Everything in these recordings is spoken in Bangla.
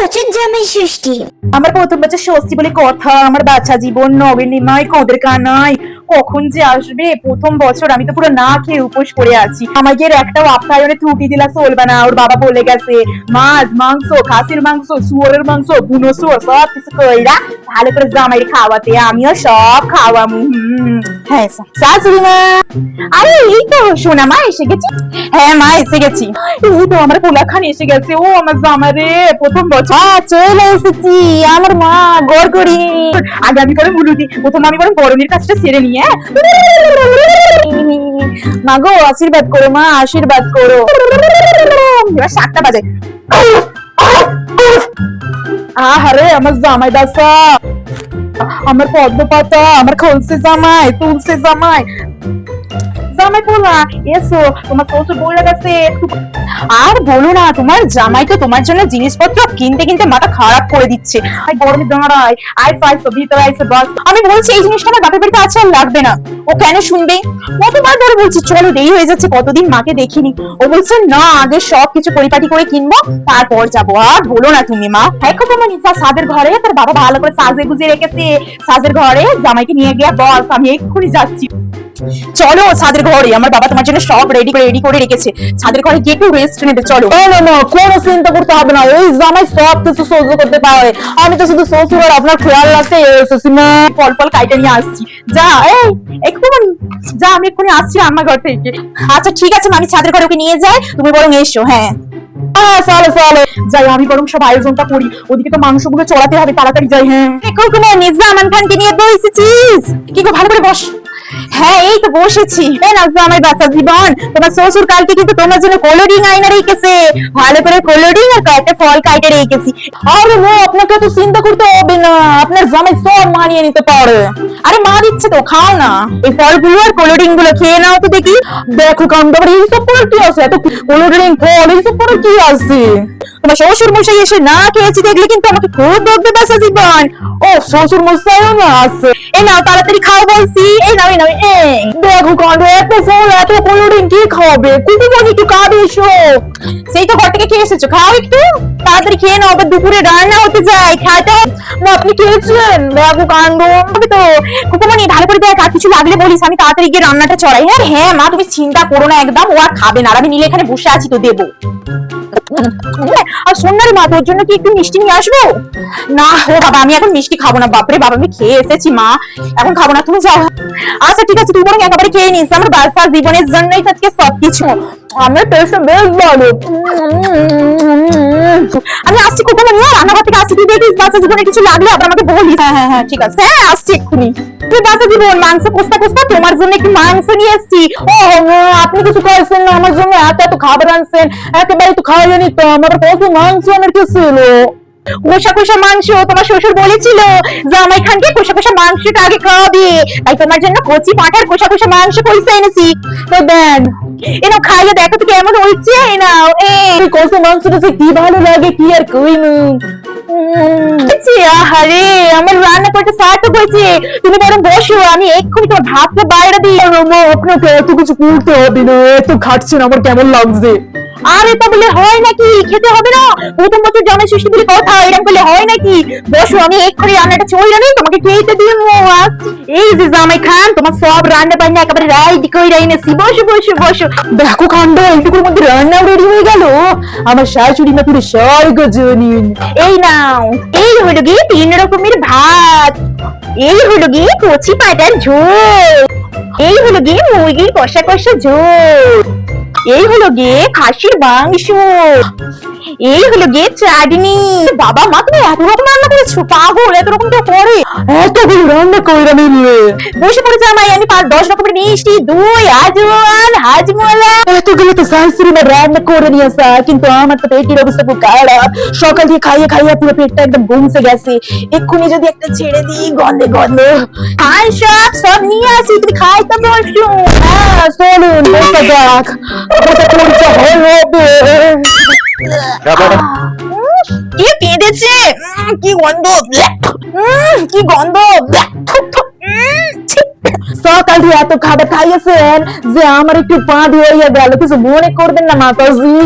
বছর জামাই ষষ্ঠী। আমার প্রথম বছর ষষ্ঠী বলে কথা, আমার বাচ্চা জীবন নবনীমায় কোঁদের কানায় কখন যে আসবে। প্রথম বছর আমি তো পুরো না খেয়ে উপোস করে আছি। আমাকে একটাও আপ্যায়নে ত্রুটি দিলা চলবে না। ওর বাবা বলে গেছে মাছ মাংস, খাসির মাংস, শুয়োরের মাংস, বুনো শুয়োর সব কিছু কইরা ভালো করে জামাইয়ের খাওয়াতে, আমিও সব খাওয়ামু। হ্যাঁ শাশুড়ি মা। আরে এই তো সোনা মা এসে গেছি। হ্যাঁ মা এসে গেছি। এই তো আমার পোলাখান এসে গেছে। ও আমার জামাইরে প্রথম বছর চলে এসেছি। আমার মা গড় করি। আগে আমি করে মুলুদি, প্রথম আমি বরং বরণের কাজটা সেরে নিয়ে। মা গো আশীর্বাদ করো, মা আশীর্বাদ করো। এবার 7টা বাজে। আহারে আমার জামাই দাসা, আমার পদ্ম পাতা, আমার খলসে জামাই, তুলসে জামাই। জামাই পোলা এসো, তোমার শ্বশুর বলে গেছে একটু। আর বলো না, তোমার জামাই তো তোমার জন্য জিনিসপত্র কিনতে কিনতে মাথা খারাপ করে দিচ্ছে। আই গরমে দাঁড়ায়, আই ফাইসো ভিতরে আইসে বাস। আমি বলছি এই জিনিসটা আমার বাপের বাড়িতে আছে আর লাগবে না। ও কেন শুনবে? কতবার ধরে বলছি চলো, দেরি হয়ে যাচ্ছে, কতদিন মাকে দেখিনি। ও বলছে না আগে সব কিছু পরিপাটি করে কিনবো তারপর যাবো। আর বলো না তুমি মা। হ্যাঁ তোমার নিশা সাজের ঘরে তোর বাবা ভালো করে সাজে গুজিয়ে রেখেছে। সাজের ঘরে জামাইকে নিয়ে গিয়ে বস আমি এক্ষুনি যাচ্ছি। চলো ছাদের ঘরে, আমার বাবা তোমার জন্য সব রেডি করে রেখেছে। ছাদের ঘরে গিয়ে একটু রেস্ট নেবে। চলো। না কোনো চিন্তা করতে হবে না, ওই জামাই সব কিছু সহ্য করতে পারে। আমি তো শুধু শ্বশুর আর আপনার খেয়াল রাখতে এসেছি না। ফল ফল কাইটে নিয়ে আসছি। যা এই একটুখানি যা, আমি এক্ষুনি আসছি রান্নাঘর থেকে। আচ্ছা ঠিক আছে আমি ছাদের ঘরে ওকে নিয়ে যাই, তুমি বরং এসো। হ্যাঁ চলো চলো যাই, আমি বরং সব আয়োজনটা করি। ওদিকে তো মাংসগুলো চড়াতে হবে, তাড়াতাড়ি যাই। হ্যাঁ কোনো নিজা আমান খানকে নিয়ে বসেছিস কি গো? ভালো করে বস। হ্যাঁ এই তো বসেছি। আমার বাচ্চা জীবন, তোমার শ্বশুর কালকে কিন্তু তোমার জন্য কোলোডিং আইনা রেখেছে। ভালো করে কোলোডিং আর কয়েকটা ফল কাইটে রেখেছি। আরে মো আপনাকে তো চিন্তা করতে হবে না, আপনার জামাই সব মানিয়ে নিতে পারে। আরে মা দিচ্ছে তো, খাও না এই ফলগুলো আর কোলোডিং গুলো খেয়ে নাও তো দেখি। দেখো কাণ্ড, এইসব পরে কি আছে? এত কোলোডিং ফল এইসব পরে কি আছে? তোমার শ্বশুর মশাই এসে না খেয়েছি দেখলে কিন্তু আমাকে খুব বকবে বাচ্চা জীবন। ও শ্বশুর মশাইও না আছে। এই নাও তাড়াতাড়ি খাও বলছি। এই নাও এই নাও। দেখো কাণ্ড, এত ফল এত কোলোডিং কি খাবে? কুকু বনি একটু খাবে এসো। সেই তো ঘর থেকে খেয়ে এসেছো, খাও একটু তাড়াতাড়ি খেয়ে নাও, আবার দুপুরে রান্না হতে যায়। খাওয়াটা না আপনি খেয়েছেন? দেখো কাণ্ড হবে তো। কুকুমনি ভালো করে দেখ, আর কিছু লাগলে বলিস, আমি তাড়াতাড়ি গিয়ে রান্নাটা চড়াই। হ্যাঁ হ্যাঁ মা তুমি চিন্তা করো না একদম, ও আর খাবে না। আর আমি নীলে এখানে বসে আছি তো দেবো। আর শোন না রে মা, তোর জন্য কি একটু মিষ্টি নিয়ে আসবো? না ও বাবা আমি এখন মিষ্টি খাবো না। বাপরে বাবা আমি খেয়ে এসেছি মা, এখন খাবো না, তুমি যাও। আচ্ছা ঠিক আছে তুই বরং একেবারে খেয়ে নিস, আমার বাচ্চা জীবনের জন্যই আজকে সবকিছু। আমার টেস্ট বেশ ভালো। আমি আসছি কোথাও নিয়ে, রান্নাঘর থেকে আসছি। তুই দেখিস বাচ্চা জীবনে কিছু লাগলে আবার আমাকে বলিস। হ্যাঁ হ্যাঁ হ্যাঁ ঠিক আছে। হ্যাঁ আসছি এক্ষুনি। তুই বাচ্চা জীবন মাংস কোস্তা তোমার জন্য একটু মাংস নিয়ে এসছি। ও আপনি কিছু খাইছেন না আমার জন্য? এত এত খাবার আনছেন, একেবারে তো খাইয়ে নিতাম। আমার কত মাংস আনার কি ছিল? কোষা মাংস। তোমার শ্বশুর বলেছিল জামাই খানকে কোষা মাংসটা আগে খাওয়াবি, তাই তোমার জন্য কচি পাঁঠার কোষা মাংস পয়সা এনেছি। তো দেন এনাও খাইয়ে দেখো তো কেমন হয়েছে। এনাও এই কোষা মাংসটা কি ভালো লাগে কি আর কইনু। আরে আমার রান্না করতে সার্থক হয়েছে। তুমি বরং বসো, আমি এক্ষুনি তোমার ভাতটা বাইরে দিই। আপনাকে এত কিছু করতে হবে না, এত খাটছেন আমার কেমন লাগছে। আরে তা বলে হয় নাকি? খেতে হবে না? প্রথম বছর জামাই ষষ্ঠী বলে কথা, এরকম করলে হয় নাকি? বসো আমি এক্ষুনি রান্নাটা চলে নেই, তোমাকে খেতে দিয়ে এই যে জামাই খান তোমার সব রান্না বান্না একেবারে রাইড করে এনেছি। বসো বসো বসো। দেখো কাণ্ড, এইটুকুর মধ্যে রান্নাও রেডি হয়ে গেল। আমার শাশুড়ি মা পুরো স্বর্গ জনীন। এই নাও, এই হলো গিয়ে 3 রকমের ভাত, এই হলো গিয়ে কচি পাঁঠার ঝোল, এই হলো গিয়ে মুরগির কষা ঝোল, এই হলো গিয়ে খাসির মাংস, এই হলো গিয়ে চাটনি। বাবা মা তুমি এত রকম রান্না করেছো? পাগল, এত রকম তো করে এতগুলো রান্না কইরা নিলে। বসে পড়েছে আমায়, আমি 10 রকমের মিষ্টি, দই, আজওয়ান, হাজমোলা, এতগুলো তো শাশুড়ি মা রান্না করে নিয়েছে। কিন্তু আমার তো পেটের অবস্থা খুব খারাপ। সকাল থেকে খাইয়ে পুরো পেটটা একদম গুমসে গেছে। এক্ষুনি যদি একটা ছেড়ে দিই গন্ধে গন্ধে। খাই সব নিয়ে আসি, তুমি খাইতে বসো। হ্যাঁ চলুন বসে যাক, বসে পড়তে হবে। কি কেঁদেছে, কি গন্ধ, কি গন্ধ। সকালে এত খাবার খাইয়েছেন যে আমার একটু পা ধুয়ে গেল, কিছু মনে করবেন না মাতাজি।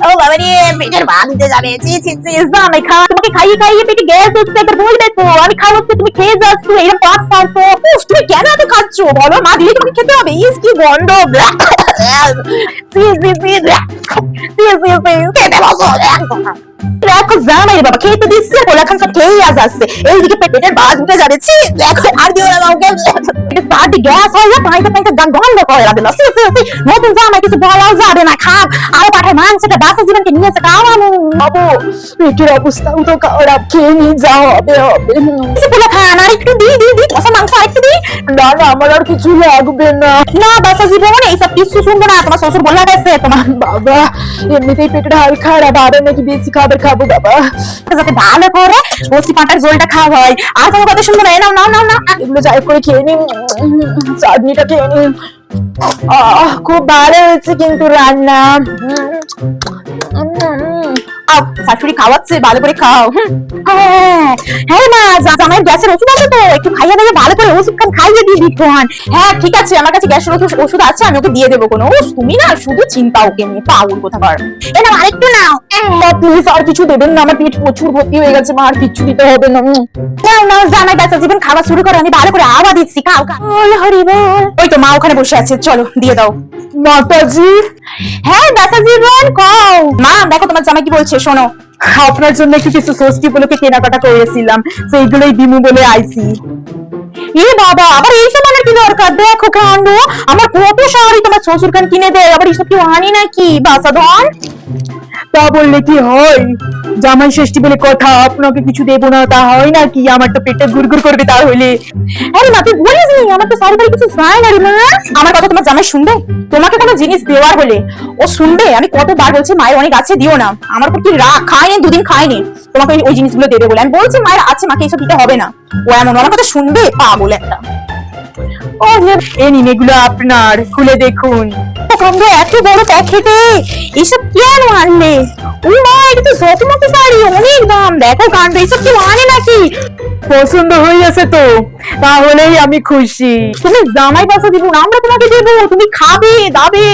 ও বাবা রে, পেটের ভাত দিতে যাবে, ছি ছি ছি। জামাই খা, তোমাকে খাইয়ে খাইয়ে পেটে গ্যাস হচ্ছে, একবার বলবে তো আমি খাওয়াচ্ছি তুমি খেয়ে যাচ্ছ, এরকম পাক ছাড়ছো। উফ, তুমি কেন এত খাচ্ছ বলো, মা দিলে তোমাকে খেতে হবে। ইস কি গন্ধ, সি সি সি সি সি সি, খেতে বসো। দেখো জামাই বাবা খেতে দিচ্ছে, কোলা খান সব খেয়ে যাচ্ছে, এইদিকে পেটের ভাত উঠে যাবে। ছি, দেখো আর দিও না আমাকে। পেটের পাটি গ্যাস হয়ে যায়, পাইতে পাইতে গন্ধ করে রাখবে। সি সি সি, নতুন জামাই কিছু বলাও যাবে না, খাক আরো পাঠায় মাংসটা বাসা জীবনকে নিয়েছে খাওয়ানো। বাবু পেটের অবস্থাও তো খারাপ, খেয়ে নিয়ে যাও, হবে হবে। পোলা খান আর একটু দি দি দি, কষা মাংস আর একটু দি। না না আমার আর কিছু লাগবে না। না বাসা জীবন এইসব কিছু শুনবো না, তোমার শ্বশুর বলে গেছে। তোমার বাবা এমনিতেই পেটের হাল খারাপ, আরো নাকি বেশি খাবার খাবো বাবা, যাতে ভালো করে বসি পাটার জলটা খাওয়া হয়। আর কোনো কথা শুনবো না, নাও নাও নাও নাও, এগুলো যাই করে খেয়ে নিন, চাটনিটা খেয়ে নিন। খুব ভালো হয়েছে কিন্তু রান্না। শাশুড়ি খাওয়াচ্ছে, ভালো করে খাও। হ্যাঁ হ্যাঁ মা, জামাইয়ের গ্যাসের ওষুধ আছে তো, একটু খাইয়ে দেবে ভালো করে, ওষুধ খাইয়ে দিয়ে দিচ্ছেন। হ্যাঁ ঠিক আছে, আমার কাছে গ্যাসের ওষুধ আছে, আমি ওকে দিয়ে দেবো। কোনো তুমি না শুধু চিন্তা ওকে নিয়ে, পাগল কোথাকার। এ নাও আরেকটু নাও। প্লিজ আর কিছু দেবেন না, আমার পেট প্রচুর ভর্তি হয়ে গেছে, মা আর কিচ্ছু দিতে হবে না। নাও নাও জামাই বাচ্চা জীবন খাওয়া শুরু করো, আমি ভালো করে আওয়াজ দিচ্ছি, খাও খাও। হরি বল। ওই তো মা ওখানে বসে আছে, চলো দিয়ে দাও। মাতাজি। হ্যাঁ বাচ্চা জীবন কও। মা দেখো তোমার জামাই কি বলছে, শোনো। আপনার জন্য একটু কিছু ষষ্ঠী উপলক্ষে কেনাকাটা করেছিলাম, সেইগুলোই দিমু বলে আইছি। এ বাবা, আবার এইসব আনার কি দরকার? দেখো কাণ্ড, আমার কত শাড়ি তোমার শ্বশুর খান কিনে দেয়, আবার এইসব কি আনি নাকি বাসা ধন? তা বললে কি হয়, জামাই ষষ্ঠী বলে কথা, আপনাকে কিছু দেবো না তা হয় নাকি? আমার তো পেটে গুড়গুড় করবে তাহলে। আরে মা তুই বলিস নি, আমার তো শাড়ি কিছু চাই না রে মা। আমার কথা তোমার জামাই শুনবে? তোমাকে কোনো জিনিস দেওয়ার হলে ও শুনবে? আমি কতবার বলছি মায়ের অনেক আছে, দিও না। আমার উপর কি রাগ, খায়নি দুদিন খায়নি, তোমাকে ওই জিনিসগুলো দেবে বলে। আমি বলছি মায়ের আছে, মাকে এইসব দিতে হবে না। ও এমন, আমার কথা শুনবে? পাগল একটা। ও এই নিন, এগুলো আপনার, খুলে দেখুন। এত বড় প্যাকেটে এইসব কেন আনলে? ও মা, এটা তো জটমতো শাড়ি, অনেক দাম। দেখো কাণ্ড, এইসব কেউ আনে নাকি? পছন্দ হয়ে গেছে তো, তাহলেই আমি খুশি। তুমি জামাই বাসা দিব না, আমরা তোমাকে দেবো, তুমি খাবে দাবে।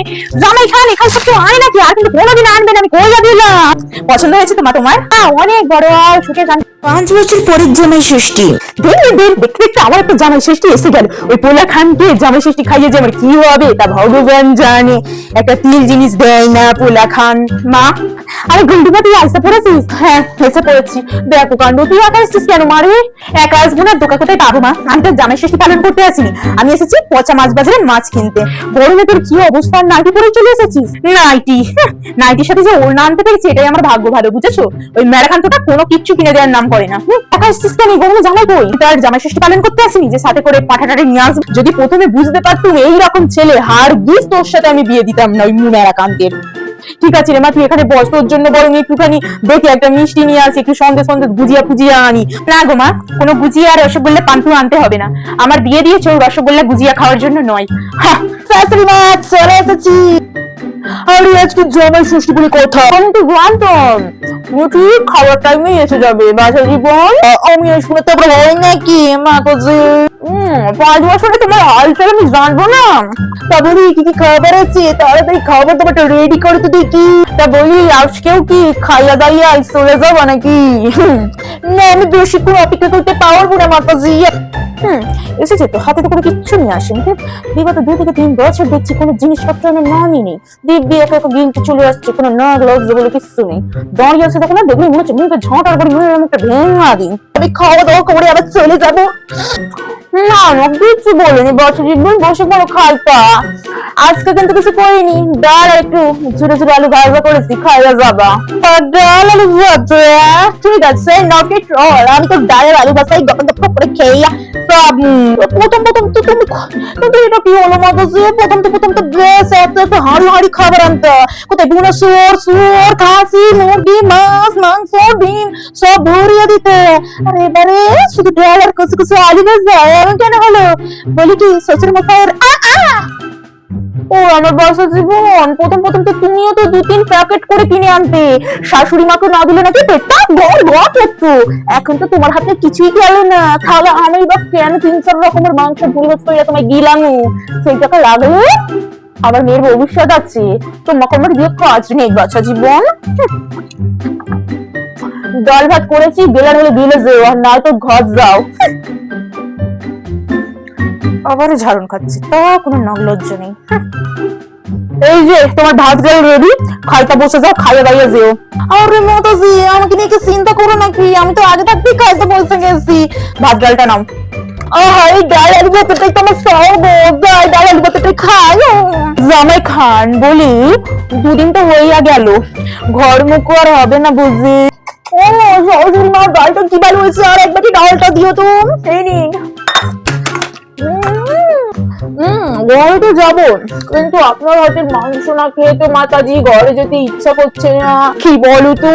জামাই খান, এখানে সব কেউ আনে নাকি? আর কিন্তু কোনোদিন আনবে না, আমি কইয়া দিলাম। পছন্দ হয়েছে তোমার? অনেক বড় আর সুখে গান। 5 বছর পরের জামাই ষষ্ঠী। দেখতে দেখতে আমার একটা জামাই ষষ্ঠী এসে গেল। ওই পোলা খানকে জামাই ষষ্ঠী খাইয়ে যে আমার কি হবে তা ভগবান জানে। একটা তিল জিনিস দেয় না পোলা খান। মা আরে গুন্ডুমা, তুই আইসা পড়েছিস? হ্যাঁ এসে পড়েছি। দেখো কাণ্ড, তুই একা এসছিস কেন মারে? একা আসবো না, দোকা কোথায় পাবো মা? আমি তো জামাই ষষ্ঠী পালন করতে আসিনি, আমি এসেছি পচা মাছ বাজারে মাছ কিনতে। গরমে তোর কি অবস্থা, নাইটি পরে চলে এসেছিস? নাইটি? নাইটির সাথে যে ওড়না আনতে পেরেছি এটাই আমার ভাগ্য ভালো, বুঝেছো? ওই মেরাখান্তটা কোনো কিচ্ছু কিনে দেওয়ার নাম করে না। একা এসছিস কেন? গরমে জামাই কই? তার জামাই ষষ্ঠী পালন করতে আসিনি যে সাথে করে পাঠাটারে নিয়ে আসবো। যদি প্রথমে বুঝতে পারতুম এইরকম ছেলে, হার গিস তোর সাথে আমি বিয়ে দিতাম না ওই মেরাকান্তের। ঠিক আছে রে মা, তুই এখানে বস, তোর জন্য বরং একটুখানি দেখি একটা মিষ্টি নিয়ে আসি, একটু সন্দেশ সন্দেশ গুজিয়া ফুজিয়া আনি। না গো মা, কোনো গুজিয়া আর রসগোল্লা পান্তুয়া আনতে হবে না। আমার বিয়ে দিয়েছে ওই রসগোল্লা গুজিয়া খাওয়ার জন্য নয়। শাশুড়ি মা চলে এসেছি। আরে আজকে জামাই ষষ্ঠী বলে কথা, আমি তো জানতাম তুমি ঠিক খাওয়ার টাইমে এসে যাবে। বাসা জীবন আমি শুনে তো আবার হয় নাকি মা? তো যে 5 বছরে তোমার হালচাল আমি জানবো না? তা বলি কি কি খাবার আছে, তাড়াতাড়ি খাবার দাবারটা রেডি করে তো দেখি। তা বলি আজকেও কি খাইয়া দাইয়া চলে যাবো নাকি? না আমি বেশিক্ষণ অপেক্ষা করতে পারবো না মাতাজি। এসেছে তো, হাতে তো কোনো কিচ্ছু নিয়ে আসেনি। বিগত 2 থেকে 3 বছর দেখছি কোনো জিনিসপত্র আমার নামই নেই। দিব্যি একা একা গিনতে চলে আসছে, কোনো নাক লজ্জা বলে কিছু নেই। দাঁড়িয়ে আছে তখন দেখলে মনে হচ্ছে মুখে ঝাঁটার করে মুখটা ভেঙা দিন। আমি খাওয়া দাওয়া করে আবার চলে যাবো। না না কিছু বলেনি, বছর জীবন বসে পড়ো খাইতা। আজকে কিন্তু কিছু করিনি, ডাল আর একটু ছোট ছোট আলু ভাজা করেছি, খাইয়া যাবা। ডাল আলু ভাজা ঠিক আছে, নট এট অল। আমি তো ডালের আলু ভাজাই গপ গপ করে খেয়ে সব। প্রথম তো তুমি কিন্তু এটা কি হলো মাতাজি? প্রথম তো গ্যাস এত হাড়ি খাবার আনতে, কোথায় বুনা শুয়োর খাসি মুরগি মাছ মাংস ডিম সব ভরিয়ে দিতে। আর এবারে শুধু ডাল আর কিছু কিছু আলু ভাজা, এমন কেন হলো? বলি কি শ্বশুর মশাইয়ের ও আমার বাসা জীবন, প্রথম তো তুমিও তো 2-3 প্যাকেট করে কিনে আনতে, শাশুড়ি মাকে না দিলে নাকি পেটটা ঘর ঘর তো এখন তো তোমার হাতে কিছুই গেল না, তাহলে আমি বা কেন 3-4 রকমের মাংস ভুল হচ্ছে তোমায় গিলানো? সেই টাকা লাগলে আমার মেয়ের ভবিষ্যৎ আছে, তোমাকে আমার দিয়ে কাজ নেই বাচ্চা জীবন। ডাল ভাত করেছি, গেলার হলে গিলে যেও, আর না তো ঘর যাও। আবার ঝাড়ন খাচ্ছে, তা কোনো নগ্লজ্জ নেই। এই যে তোমার ভাত গাল রেডি, খাইতে বসে যাও, খাইয়ে দাইয়ে যেও। আরে মাতাজি, আমাকে নিয়ে কি চিন্তা করো নাকি? আমি তো আগে থাকতেই খাইতে বসে গেছি। ভাত গালটা নাও। এই ডাল আলু ভাতটাই তো আমার সব, যাই ডাল আলু ভাতটাই খাই। জামাই খান বলি, দুদিন তো হইয়া গেল, ঘর মুখো আর হবে না বুঝি। ও সহজুরি মা, ডালটা কি ভালো হয়েছে, আর একবারই ডালটা দিও তো। এই নিন। ঘরে তো যাবো, কিন্তু আপনার হাতের মাংস না খেয়ে তো মাতাজি ঘরে যেতে ইচ্ছা করছে না। কি বলো তো,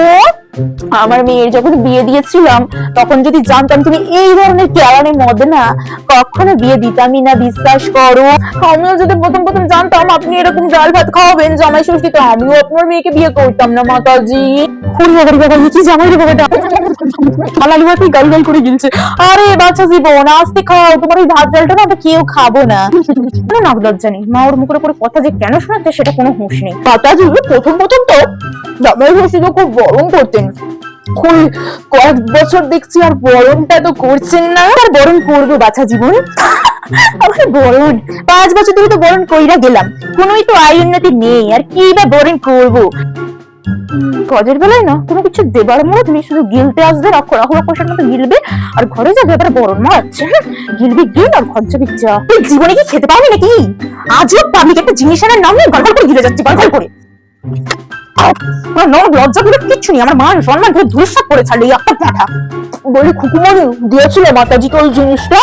আমার মেয়ের যখন বিয়ে দিয়েছিলাম তখন যদি জানতাম তুমি এই ধরনের কেরানি মদ না, কখনো বিয়ে দিতামই না, বিশ্বাস করো। আমিও যদি প্রথম জানতাম আপনি এরকম ডাল ভাত খাওয়াবেন জামাই ষষ্ঠীতে, আমিও আপনার মেয়েকে বিয়ে করতাম না মাতাজি। কি জামাই রে বাবাটা, আলু ভাতই গাল গাল করে গিলছে। আরে বাচ্চা জীবন, আস্তে খাও, তোমার ওই ভাত ডালটা না কেউ খাবো না। কোনো নগ্লজ্জা নেই, মা ওর মুখের উপরে কথা যে কেন শোনাচ্ছে সেটা কোনো হুঁশ নেই। মাতাজি প্রথম তো জামাই ষষ্ঠীকে খুব বরণ করতেন, কয়েক বছর দেখছি আর বরণটা তো করছেন না। আর বরণ করবো বাচ্চা জীবন, আমার বরণ 5 বছর ধরে তো বরণ কইরা গেলাম, কোনোই তো আয় উন্নতি নেই, আর কি বা বরণ করবো। কাজের বেলায় না কোনো কিছু দেবার মত নেই, শুধু গিলতে আসবে, রাক্ষসের মতো গিলবে আর ঘরে যাবে, এবার বরণ মারাচ্ছে। গিলবি গিল আর ঘর যাবি যা। তুই জীবনে কি খেতে পারবি নাকি? আজও পাবলিক একটা জিনিসের নাম নিয়ে গড়গড় করে গিলে যাচ্ছে, গড়গড় করে। লজ্জা করে কিচ্ছু নেই, আমার মান সম্মান ধরে ধূসর করে ছাড়লে একটা পাঠা। বলি খুকুমনি দিয়েছিল মাতাজিকে ওই জিনিসটা?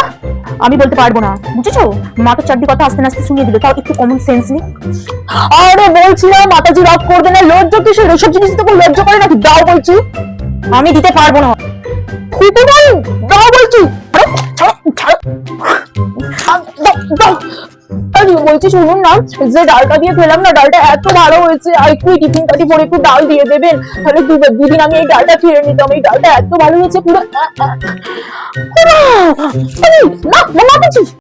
আমি বলতে পারবো না, বুঝেছো? মাথার চারটি কথা আস্তে আস্তে শুনিয়ে দিল, তাও একটু কমন সেন্স নেই। আরে বলছিলাম মাতাজি রাগ করবে না, লজ্জা কিসের? এসব জিনিস তো লজ্জা করে নাকি? দাও বলছি। আমি দিতে পারবো না। খুকুমনি দাও বলছি। বলছি শুনুন না, যে ডালটা দিয়ে খেলাম না, ডালটা এত ভালো হয়েছে, আর একটু টিফিন কাটি পরে একটু ডাল দিয়ে দেবেন, তাহলে দুদিন আমি এই ডালটা খেয়ে নিতাম। এই ডালটা এত ভালো হয়েছে পুরো না।